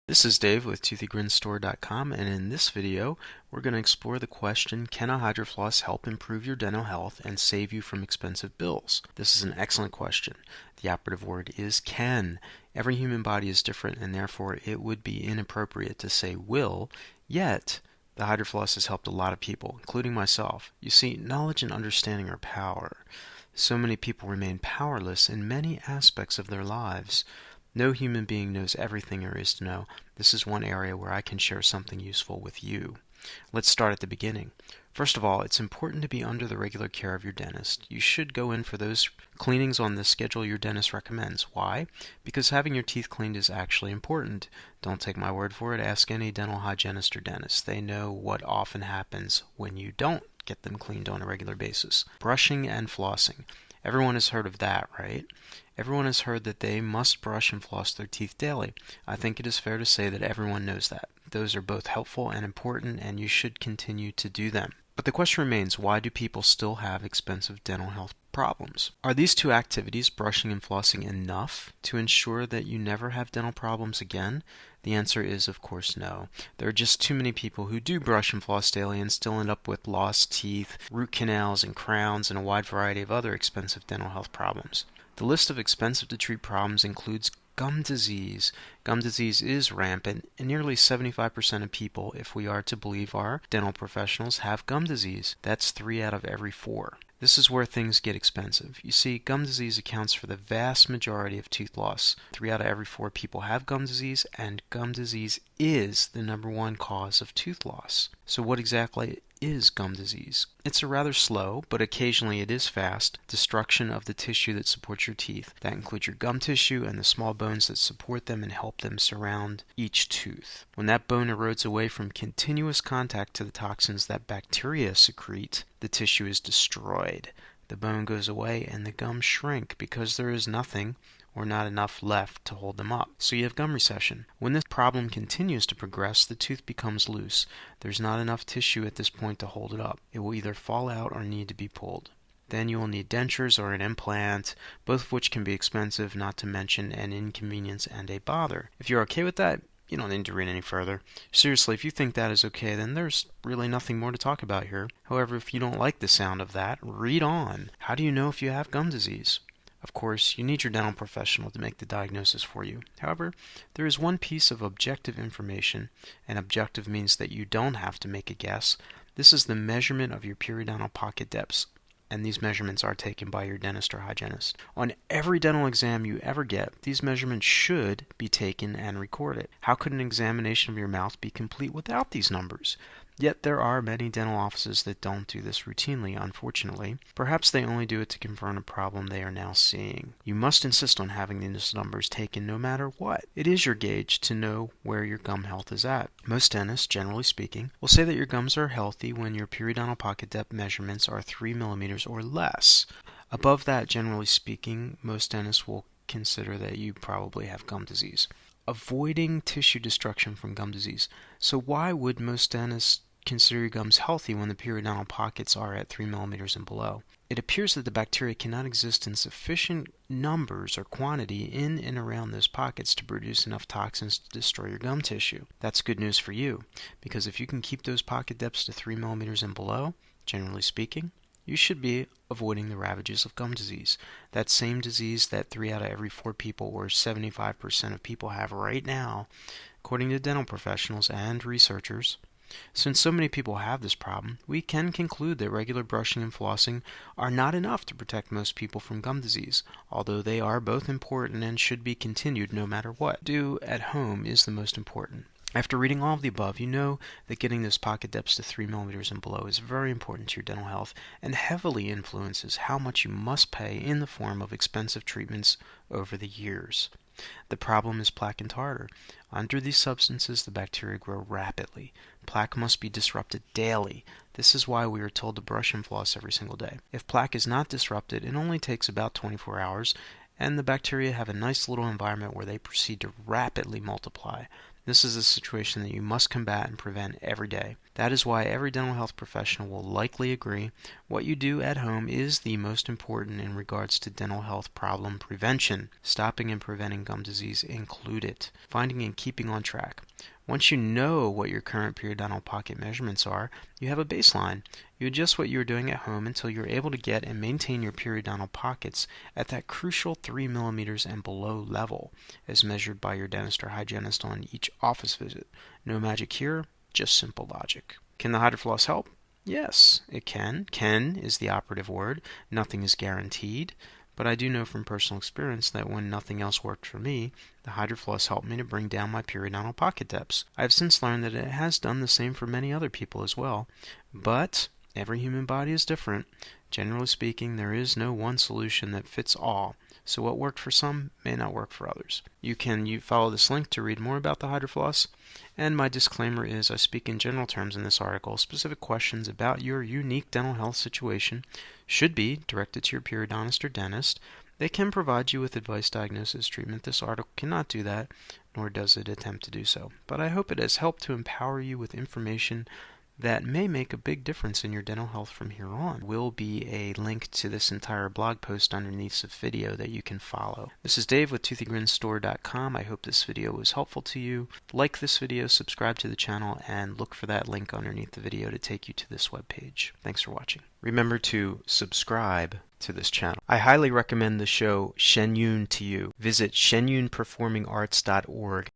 This is Dave with ToothieGrinStore.com, and in this video we're going to explore the question, can a HydroFloss help improve your dental health and save you from expensive bills? This is an excellent question. The operative word is can. Every human body is different, and therefore it would be inappropriate to say will, yet the HydroFloss has helped a lot of people, including myself. You see, knowledge and understanding are power. So many people remain powerless in many aspects of their lives. No human being knows everything there is to know. This is one area where I can share something useful with you. Let's start at the beginning. First of all, it's important to be under the regular care of your dentist. You should go in for those cleanings on the schedule your dentist recommends. Why? Because having your teeth cleaned is actually important. Don't take my word for it. Ask any dental hygienist or dentist. They know what often happens when you don't get them cleaned on a regular basis. Brushing and flossing. Everyone has heard of that, right? Everyone has heard that they must brush and floss their teeth daily. I think it is fair to say that everyone knows that. Those are both helpful and important, and you should continue to do them. But the question remains, why do people still have expensive dental health problems? Are these two activities, brushing and flossing, enough to ensure that you never have dental problems again? The answer is, of course, no. There are just too many people who do brush and floss daily and still end up with lost teeth, root canals and crowns, and a wide variety of other expensive dental health problems. The list of expensive to treat problems includes gum disease. Gum disease is rampant, and nearly 75% of people, if we are to believe our dental professionals, have gum disease. That's 3 out of every 4. This is where things get expensive. You see, gum disease accounts for the vast majority of tooth loss. 3 out of every 4 people have gum disease, and gum disease is the #1 cause of tooth loss. So what exactly is gum disease? It's a rather slow, but occasionally it is fast, destruction of the tissue that supports your teeth. That includes your gum tissue and the small bones that support them and help them surround each tooth. When that bone erodes away from continuous contact to the toxins that bacteria secrete, the tissue is destroyed. The bone goes away and the gums shrink because there is nothing or not enough left to hold them up. So you have gum recession. When this problem continues to progress, the tooth becomes loose. There's not enough tissue at this point to hold it up. It will either fall out or need to be pulled. Then you will need dentures or an implant, both of which can be expensive, not to mention an inconvenience and a bother. If you're okay with that, you don't need to read any further. Seriously, if you think that is okay, then there's really nothing more to talk about here. However, if you don't like the sound of that, read on. How do you know if you have gum disease? Of course, you need your dental professional to make the diagnosis for you. However, there is one piece of objective information, and objective means that you don't have to make a guess. This is the measurement of your periodontal pocket depths, and these measurements are taken by your dentist or hygienist. On every dental exam you ever get, these measurements should be taken and recorded. How could an examination of your mouth be complete without these numbers? Yet there are many dental offices that don't do this routinely, unfortunately. Perhaps they only do it to confirm a problem they are now seeing. You must insist on having these numbers taken no matter what. It is your gauge to know where your gum health is at. Most dentists, generally speaking, will say that your gums are healthy when your periodontal pocket depth measurements are 3 millimeters or less. Above that, generally speaking, most dentists will consider that you probably have gum disease. Avoiding tissue destruction from gum disease. So why would most dentists consider your gums healthy when the periodontal pockets are at 3 millimeters and below? It appears that the bacteria cannot exist in sufficient numbers or quantity in and around those pockets to produce enough toxins to destroy your gum tissue. That's good news for you, because if you can keep those pocket depths to 3 millimeters and below, generally speaking, you should be avoiding the ravages of gum disease. That same disease that 3 out of every 4 people, or 75% of people, have right now, according to dental professionals and researchers. Since so many people have this problem, we can conclude that regular brushing and flossing are not enough to protect most people from gum disease, although they are both important and should be continued no matter what. Do at home is the most important. After reading all of the above, you know that getting those pocket depths to 3 millimeters and below is very important to your dental health and heavily influences how much you must pay in the form of expensive treatments over the years. The problem is plaque and tartar. Under these substances, the bacteria grow rapidly. Plaque must be disrupted daily. This is why we are told to brush and floss every single day. If plaque is not disrupted, it only takes about 24 hours, and the bacteria have a nice little environment where they proceed to rapidly multiply. This is a situation that you must combat and prevent every day. That is why every dental health professional will likely agree what you do at home is the most important in regards to dental health problem prevention, stopping and preventing gum disease included, finding and keeping on track. Once you know what your current periodontal pocket measurements are, you have a baseline. You adjust what you are doing at home until you're able to get and maintain your periodontal pockets at that crucial 3 millimeters and below level, as measured by your dentist or hygienist on each office visit. No magic here, just simple logic. Can the HydroFloss help? Yes, it can. Can is the operative word. Nothing is guaranteed. But I do know from personal experience that when nothing else worked for me, the HydroFloss helped me to bring down my periodontal pocket depths. I have since learned that it has done the same for many other people as well. But every human body is different. Generally speaking, there is no one solution that fits all. So what worked for some may not work for others. You can follow this link to read more about the HydroFloss. And my disclaimer is I speak in general terms in this article. Specific questions about your unique dental health situation should be directed to your periodontist or dentist. They can provide you with advice, diagnosis, treatment. This article cannot do that, nor does it attempt to do so. But I hope it has helped to empower you with information that may make a big difference in your dental health from here on. Will be a link to this entire blog post underneath the video that you can follow. This is Dave with ToothieGrinsStore.com. I hope this video was helpful to you. Like this video, subscribe to the channel, and look for that link underneath the video to take you to this webpage. Thanks for watching. Remember to subscribe to this channel. I highly recommend the show Shenyun to you. Visit shenyunperformingarts.org